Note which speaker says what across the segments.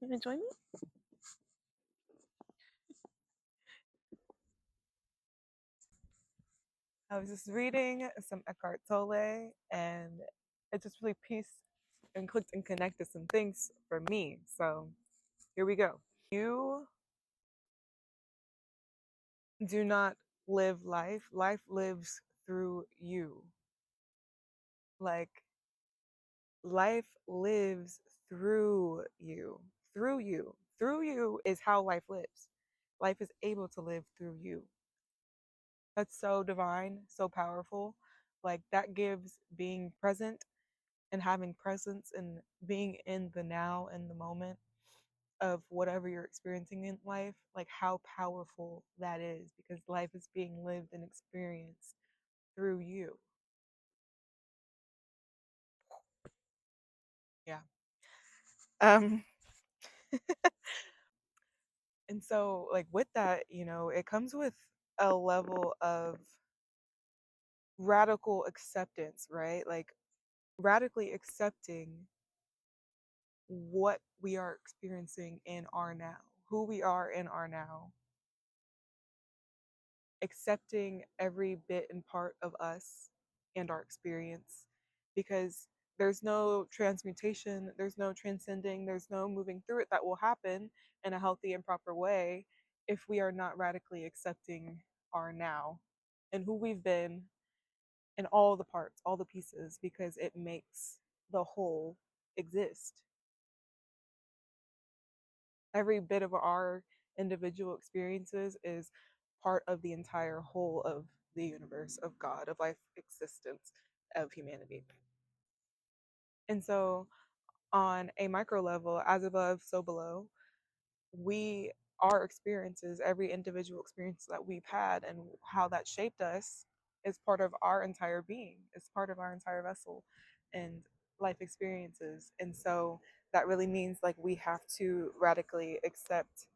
Speaker 1: You gonna join me? I was just reading some Eckhart Tolle, and it just really pieced and clicked and connected some things for me. So here we go. You do not live life. Life lives through you. Like life lives through you. Through you. Through you is how life lives. Life is able to live through you. That's so divine, so powerful. Like that gives being present and having presence and being in the now and the moment of whatever you're experiencing in life, like how powerful that is, because life is being lived and experienced through you. Yeah. Um and so like with that, it comes with a level of radical acceptance, right? Like radically accepting what we are experiencing in our now, who we are in our now, accepting every bit and part of us and our experience, because there's no transmutation, there's no transcending, there's no moving through it that will happen in a healthy and proper way if we are not radically accepting our now and who we've been and all the parts, all the pieces, because it makes the whole exist. Every bit of our individual experiences is part of the entire whole of the universe, of God, of life existence, of humanity. And so on a micro level, as above so below, we our experiences, every individual experience that we've had and how that shaped us is part of our entire being, is part of our entire vessel and life experiences. And so that really means like we have to radically accept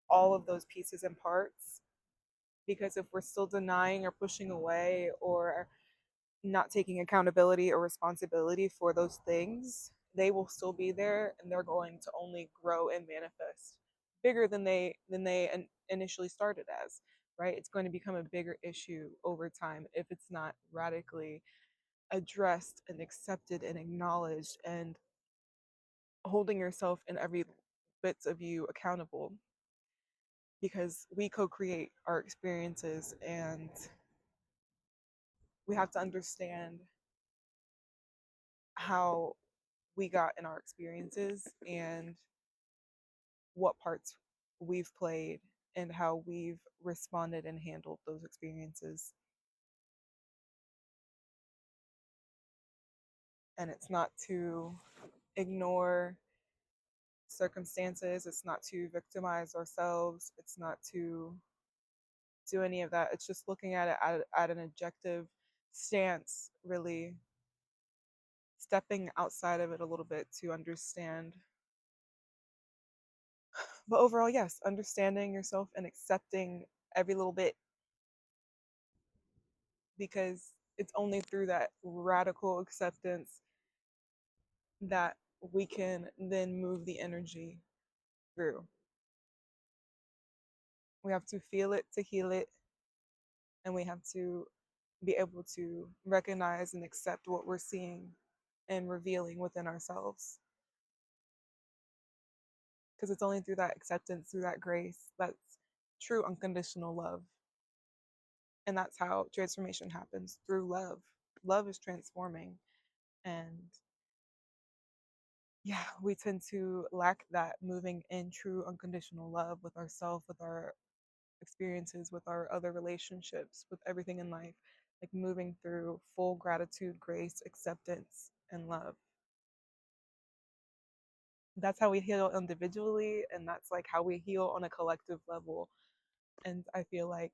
Speaker 1: all of those pieces and parts, because if we're still denying or pushing away or not taking accountability or responsibility for those things, they will still be there and they're going to only grow and manifest bigger than they initially started as, right? It's going to become a bigger issue over time if it's not radically addressed and accepted and acknowledged, and holding yourself and every bits of you accountable, because we co-create our experiences, and we have to understand how we got in our experiences and what parts we've played and how we've responded and handled those experiences. And it's not to ignore circumstances, it's not to victimize ourselves, it's not to do any of that. It's just looking at it at an objective stance, really stepping outside of it a little bit to understand. But overall, yes, understanding yourself and accepting every little bit, because it's only through that radical acceptance that we can then move the energy through. We have to feel it to heal it, and we have to be able to recognize and accept what we're seeing and revealing within ourselves. Because it's only through that acceptance, through that grace, that's true unconditional love. And that's how transformation happens, through love. Love is transforming. And yeah, we tend to lack that moving in true unconditional love with ourselves, with our experiences, with our other relationships, with everything in life, like moving through full gratitude, grace, acceptance, and love. That's how we heal individually, and that's like how we heal on a collective level. And I feel like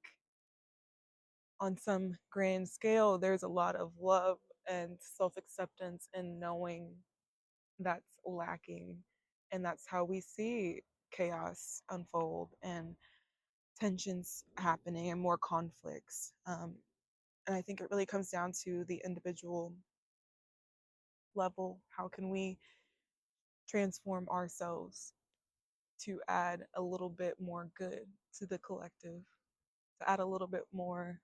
Speaker 1: on some grand scale, there's a lot of love and self acceptance and knowing that's lacking. And that's how we see chaos unfold and tensions happening and more conflicts. And I think it really comes down to the individual level. How can we transform ourselves to add a little bit more good to the collective, to add a little bit more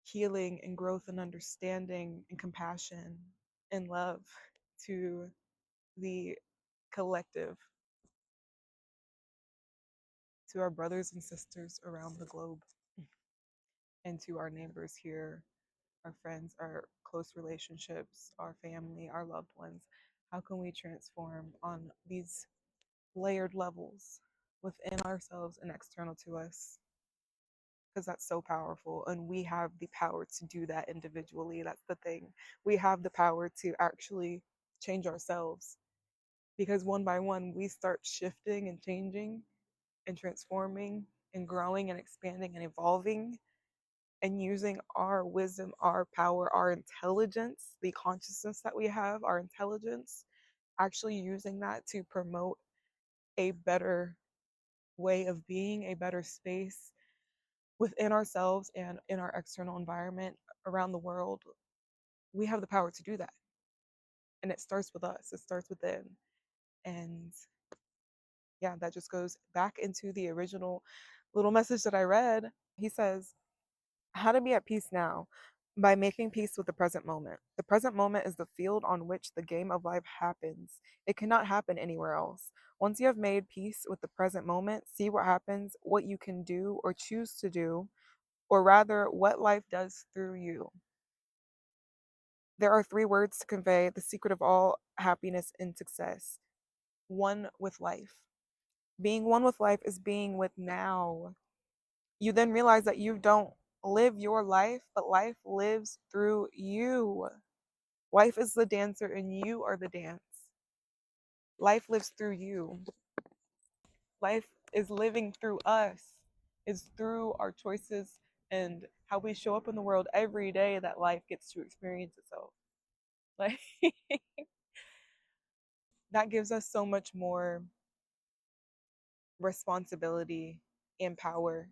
Speaker 1: healing and growth and understanding and compassion and love to the collective, to our brothers and sisters around the globe, and to our neighbors here, our friends, our close relationships, our family, our loved ones. How can we transform on these layered levels within ourselves and external to us? Because that's so powerful. And we have the power to do that individually. That's the thing. We have the power to actually change ourselves. Because one by one, we start shifting and changing and transforming and growing and expanding and evolving and using our wisdom, our power, our intelligence, the consciousness that we have, our intelligence, actually using that to promote a better way of being, a better space within ourselves and in our external environment around the world. We have the power to do that. And it starts with us, it starts within. And yeah, that just goes back into the original little message that I read. He says, how to be at peace now by making peace with the present moment. The present moment is the field on which the game of life happens. It cannot happen anywhere else. Once you have made peace with the present moment, see what happens, what you can do or choose to do, or rather, what life does through you. There are three words to convey the secret of all happiness and success: one with life. Being one with life is being with now. You then realize that you don't live your life, but life lives through you. Life is the dancer and you are the dance. Life lives through you. Life is living through us. It's through our choices and how we show up in the world every day that life gets to experience itself. Like that gives us so much more responsibility and power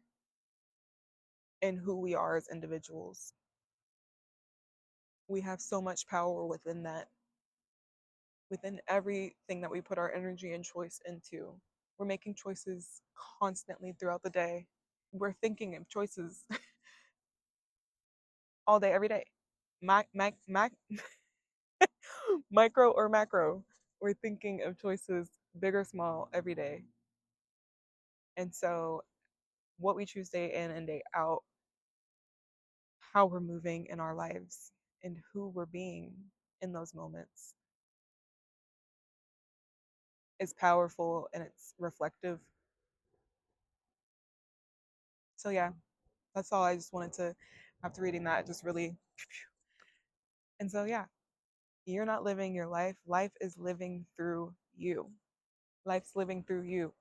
Speaker 1: in who we are as individuals. We have so much power within that, within everything that we put our energy and choice into. We're making choices constantly throughout the day. We're thinking of choices all day, every day. Micro or macro. We're thinking of choices, big or small, every day. And so, what we choose day in and day out, how we're moving in our lives, and who we're being in those moments is powerful and it's reflective. So, yeah, that's all I just wanted to, after reading that, just really. And so, yeah, you're not living your life. Life is living through you. Life's living through you.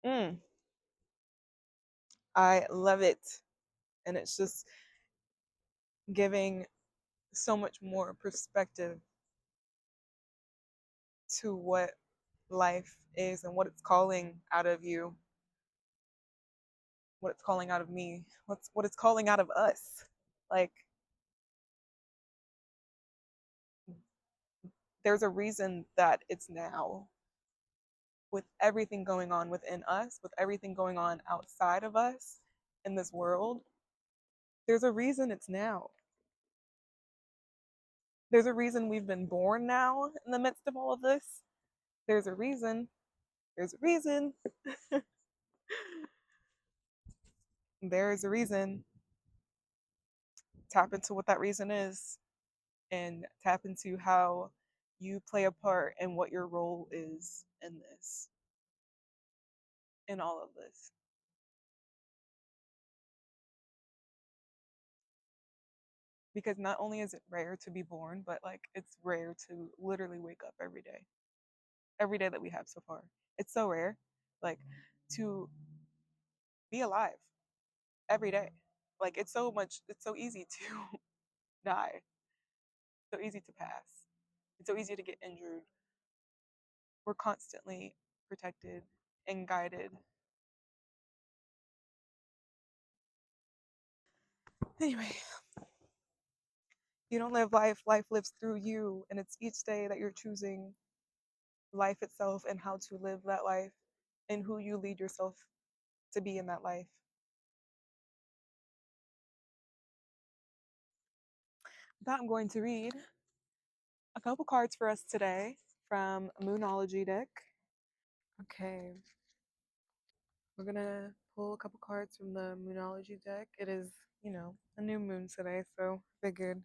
Speaker 1: Mm, I love it. And it's just giving so much more perspective to what life is and what it's calling out of you, what it's calling out of me, what it's calling out of us. Like there's a reason that it's now, with everything going on within us, with everything going on outside of us in this world. There's a reason it's now. There's a reason we've been born now in the midst of all of this. There's a reason. There's a reason. There is a reason. Tap into what that reason is and tap into how you play a part and what your role is in this, in all of this. Because not only is it rare to be born, but like it's rare to literally wake up every day that we have so far. It's so rare, like to be alive every day. Like it's so easy to die, so easy to pass, it's so easy to get injured. We're constantly protected and guided. Anyway, You don't live life, life lives through you. And it's each day that you're choosing life itself and how to live that life and who you lead yourself to be in that life. That I'm going to read a couple cards for us today from moonology deck. Okay, we're gonna pull a couple cards from the moonology deck. It is, a new moon today, so figured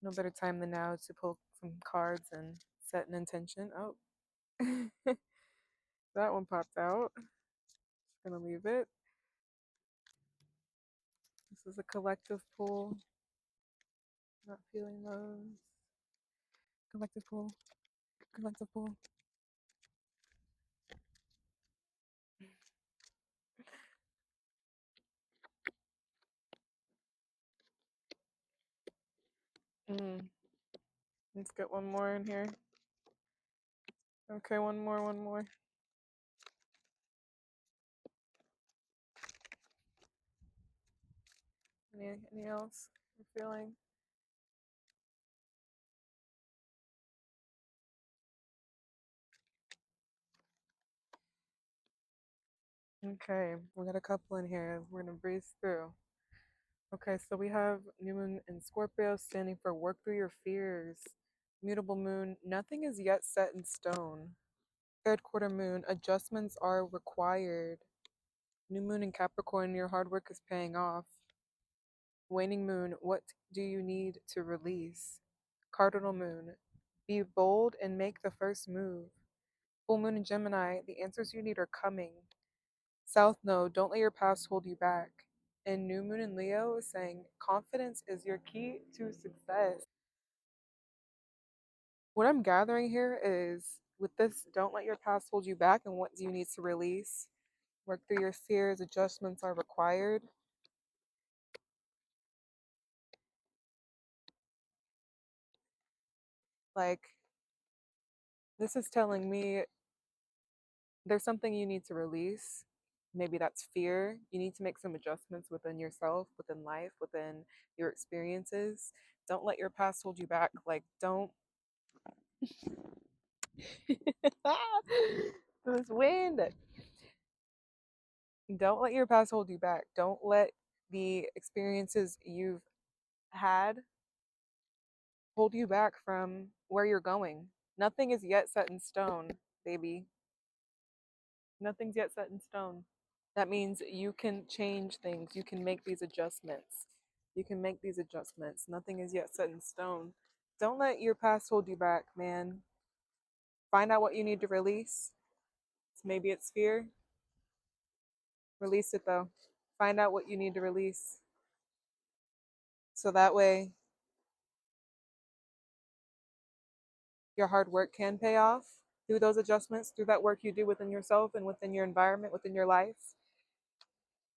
Speaker 1: no better time than now to pull some cards and set an intention. Oh, that one popped out. Just gonna leave it. This is a collective pull. Not feeling those. Collective pull. Collective pull. Mm. Let's get one more in here. Okay, one more, one more. Any else you're feeling? Okay, we got a couple in here. We're gonna breeze through. Okay, so we have new moon in Scorpio standing for work through your fears. Mutable moon, nothing is yet set in stone. Third quarter moon, adjustments are required. New moon in Capricorn, your hard work is paying off. Waning moon, what do you need to release? Cardinal moon, be bold and make the first move. Full moon in Gemini, the answers you need are coming. South node, don't let your past hold you back. And new moon in Leo is saying confidence is your key to success. What I'm gathering here is with this, don't let your past hold you back and what do you need to release. Work through your fears, adjustments are required. Like, this is telling me there's something you need to release. Maybe that's fear. You need to make some adjustments within yourself, within life, within your experiences. Don't let your past hold you back. Like, don't. This wind. Don't let your past hold you back. Don't let the experiences you've had hold you back from where you're going. Nothing is yet set in stone, baby. Nothing's yet set in stone. That means you can change things. You can make these adjustments. You can make these adjustments. Nothing is yet set in stone. Don't let your past hold you back, man. Find out what you need to release. Maybe it's fear. Release it though. Find out what you need to release. So that way your hard work can pay off through those adjustments, through that work you do within yourself and within your environment, within your life.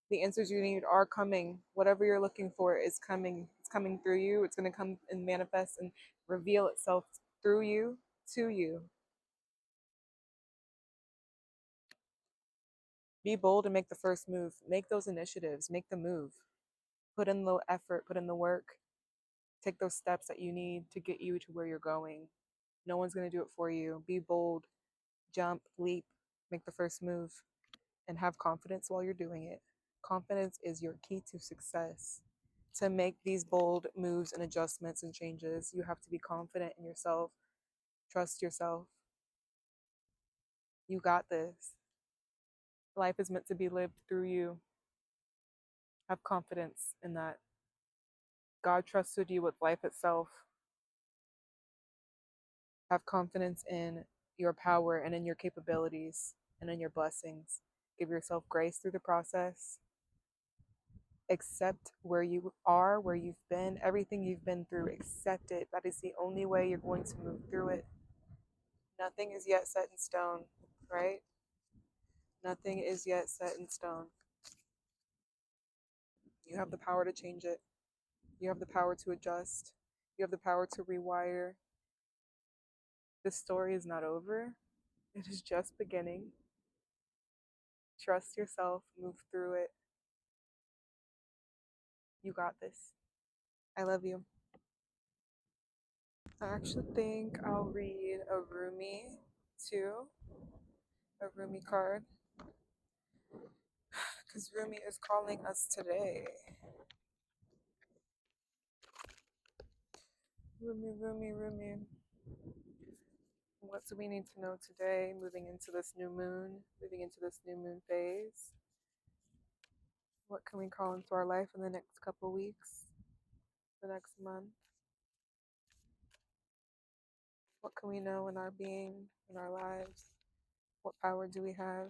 Speaker 1: The answers you need are coming. Whatever you're looking for is coming. It's coming through you. It's going to come and manifest and reveal itself through you to you. Be bold and make the first move. Make those initiatives. Make the move. Put in the effort. Put in the work. Take those steps that you need to get you to where you're going. No one's going to do it for you. Be bold. Jump. Leap. Make the first move. And have confidence while you're doing it. Confidence is your key to success. To make these bold moves and adjustments and changes, you have to be confident in yourself. Trust yourself. You got this. Life is meant to be lived through you. Have confidence in that. God trusted you with life itself. Have confidence in your power and in your capabilities and in your blessings. Give yourself grace through the process. Accept where you are, where you've been, everything you've been through. Accept it. That is the only way you're going to move through it. Nothing is yet set in stone, right? Nothing is yet set in stone. You have the power to change it. You have the power to adjust. You have the power to rewire. This story is not over. It is just beginning. Trust yourself. Move through it. You got this. I love you. I actually think I'll read a Rumi too, a Rumi card, because Rumi is calling us today. Rumi, Rumi, Rumi. What do we need to know today, moving into this new moon, moving into this new moon phase? What can we call into our life in the next couple weeks, the next month? What can we know in our being, in our lives? What power do we have?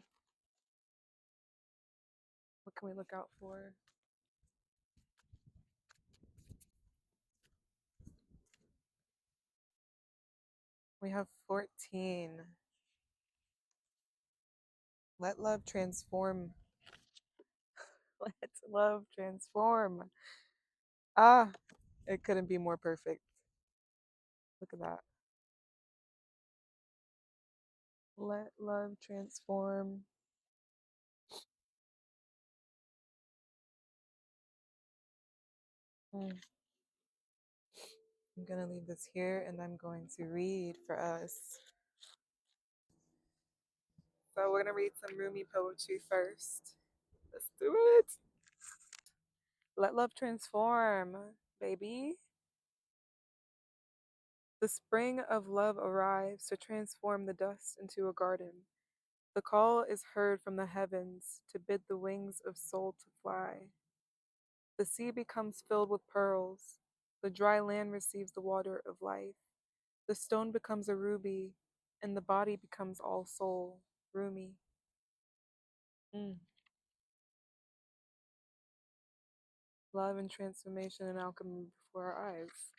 Speaker 1: What can we look out for? We have 14. Let love transform. Let love transform. Ah, it couldn't be more perfect. Look at that. Let love transform. Mm. I'm going to leave this here and I'm going to read for us. So, we're going to read some Rumi poetry first. Let's do it. Let love transform, baby. The spring of love arrives to transform the dust into a garden. The call is heard from the heavens to bid the wings of soul to fly. The sea becomes filled with pearls. The dry land receives the water of life. The stone becomes a ruby, and the body becomes all soul. Rumi. Mm. Love and transformation and alchemy before our eyes.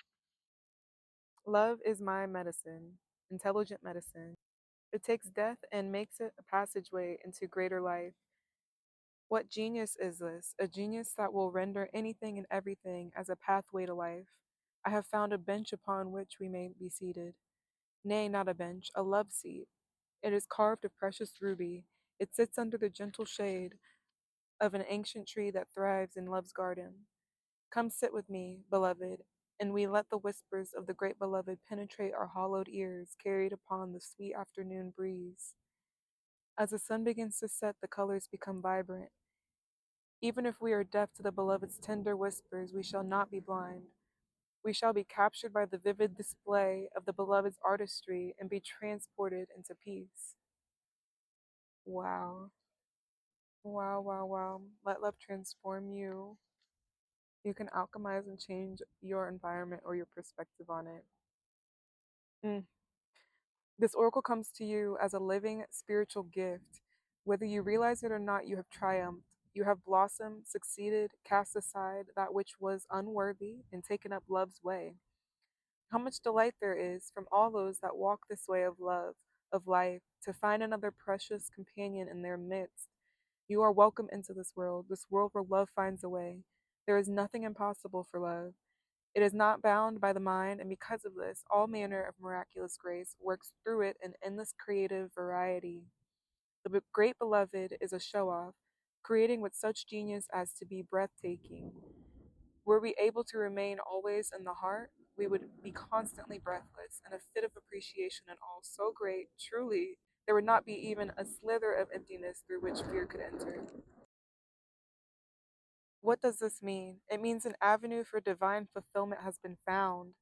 Speaker 1: Love is my medicine, intelligent medicine. It takes death and makes it a passageway into greater life. What genius is this? A genius that will render anything and everything as a pathway to life. I have found a bench upon which we may be seated. Nay, not a bench, a love seat. It is carved of precious ruby. It sits under the gentle shade of an ancient tree that thrives in love's garden. Come sit with me, beloved, and we let the whispers of the great beloved penetrate our hollowed ears, carried upon the sweet afternoon breeze. As the sun begins to set, the colors become vibrant. Even if we are deaf to the beloved's tender whispers, we shall not be blind. We shall be captured by the vivid display of the beloved's artistry and be transported into peace. Wow. Wow, wow, wow. Let love transform you. You can alchemize and change your environment or your perspective on it. Mm. This oracle comes to you as a living spiritual gift. Whether you realize it or not, you have triumphed. You have blossomed, succeeded, cast aside that which was unworthy, and taken up love's way. How much delight there is from all those that walk this way of love, of life, to find another precious companion in their midst. You are welcome into this world where love finds a way. There is nothing impossible for love. It is not bound by the mind, and because of this, all manner of miraculous grace works through it in endless creative variety. The great beloved is a show off, creating with such genius as to be breathtaking. Were we able to remain always in the heart, we would be constantly breathless, and a fit of appreciation and all so great, truly, there would not be even a slither of emptiness through which fear could enter. What does this mean? It means an avenue for divine fulfillment has been found.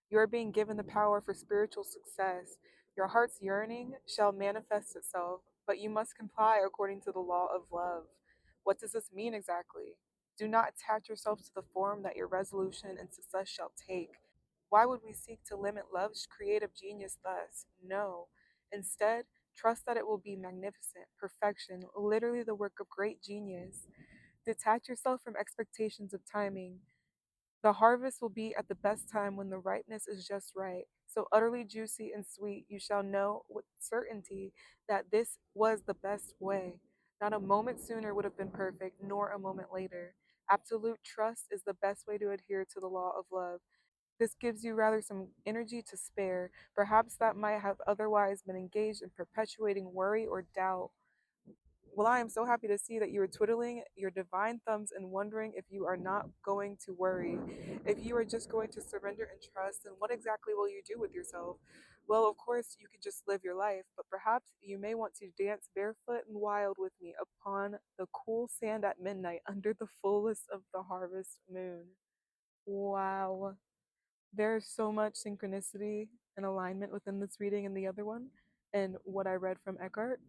Speaker 1: You are being given the power for spiritual success. Your heart's yearning shall manifest itself, but you must comply according to the law of love. What does this mean exactly? Do not attach yourself to the form that your resolution and success shall take. Why would we seek to limit love's creative genius thus? No. Instead, trust that it will be magnificent, perfection, literally the work of great genius. Detach yourself from expectations of timing. The harvest will be at the best time when the ripeness is just right. So utterly juicy and sweet, you shall know with certainty that this was the best way. Not a moment sooner would have been perfect, nor a moment later. Absolute trust is the best way to adhere to the law of love. This gives you rather some energy to spare, perhaps that might have otherwise been engaged in perpetuating worry or doubt. Well, I am so happy to see that you are twiddling your divine thumbs and wondering if you are not going to worry. If you are just going to surrender and trust, then what exactly will you do with yourself? Well, of course, you can just live your life, but perhaps you may want to dance barefoot and wild with me upon the cool sand at midnight under the fullest of the harvest moon. Wow. There's so much synchronicity and alignment within this reading and the other one, and what I read from Eckhart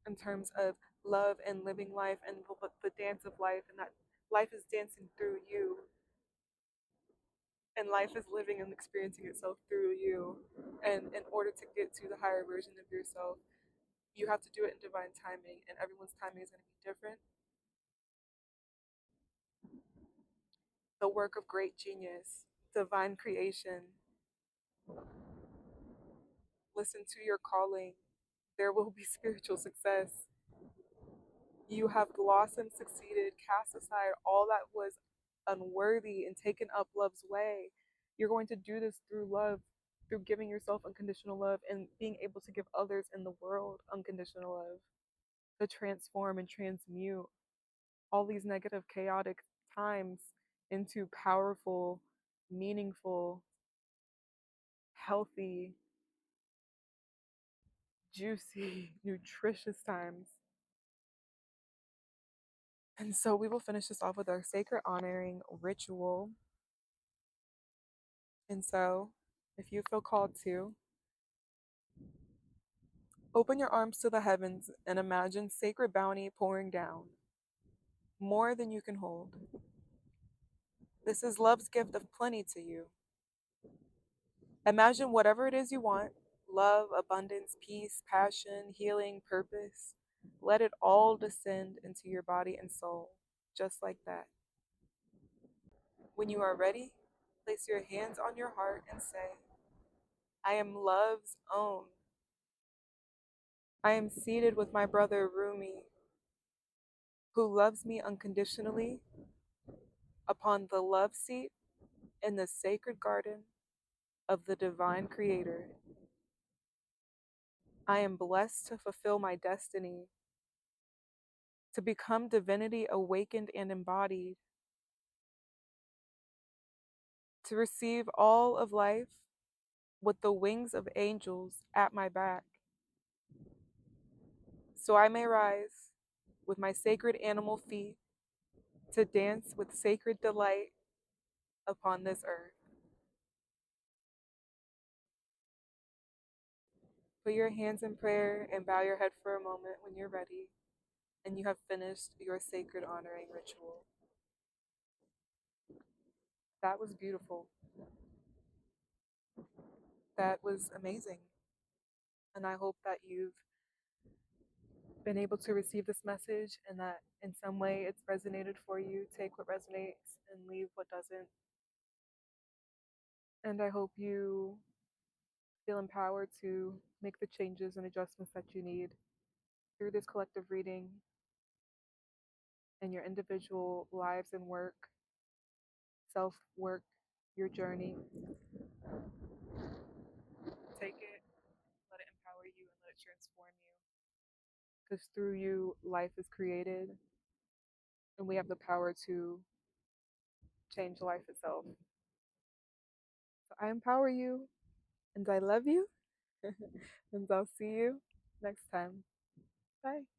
Speaker 1: in terms of love and living life and the dance of life, and that life is dancing through you, and life is living and experiencing itself through you. And in order to get to the higher version of yourself, you have to do it in divine timing, and everyone's timing is going to be different. The work of great genius, divine creation. Listen to your calling. There will be spiritual success. You have blossomed, succeeded, cast aside all that was unworthy, and taken up love's way. You're going to do this through love, through giving yourself unconditional love and being able to give others in the world unconditional love, to transform and transmute all these negative, chaotic times into powerful, meaningful, healthy, juicy, nutritious times. And so we will finish this off with our sacred honoring ritual. And so, if you feel called to, open your arms to the heavens and imagine sacred bounty pouring down, more than you can hold. This is love's gift of plenty to you. Imagine whatever it is you want: love, abundance, peace, passion, healing, purpose. Let it all descend into your body and soul, just like that. When you are ready, place your hands on your heart and say, I am love's own. I am seated with my brother Rumi, who loves me unconditionally, upon the love seat in the sacred garden of the divine creator. I am blessed to fulfill my destiny, to become divinity awakened and embodied, to receive all of life with the wings of angels at my back, so I may rise with my sacred animal feet to dance with sacred delight upon this earth. Put your hands in prayer and bow your head for a moment when you're ready and you have finished your sacred honoring ritual. That was beautiful. That was amazing. And I hope that you've been able to receive this message and that in some way it's resonated for you. Take what resonates and leave what doesn't. And I hope you feel empowered to make the changes and adjustments that you need through this collective reading in your individual lives and work, self work, your journey. Take it, let it empower you, and let it transform you. Because through you, life is created, and we have the power to change life itself. So I empower you, and I love you, and I'll see you next time. Bye.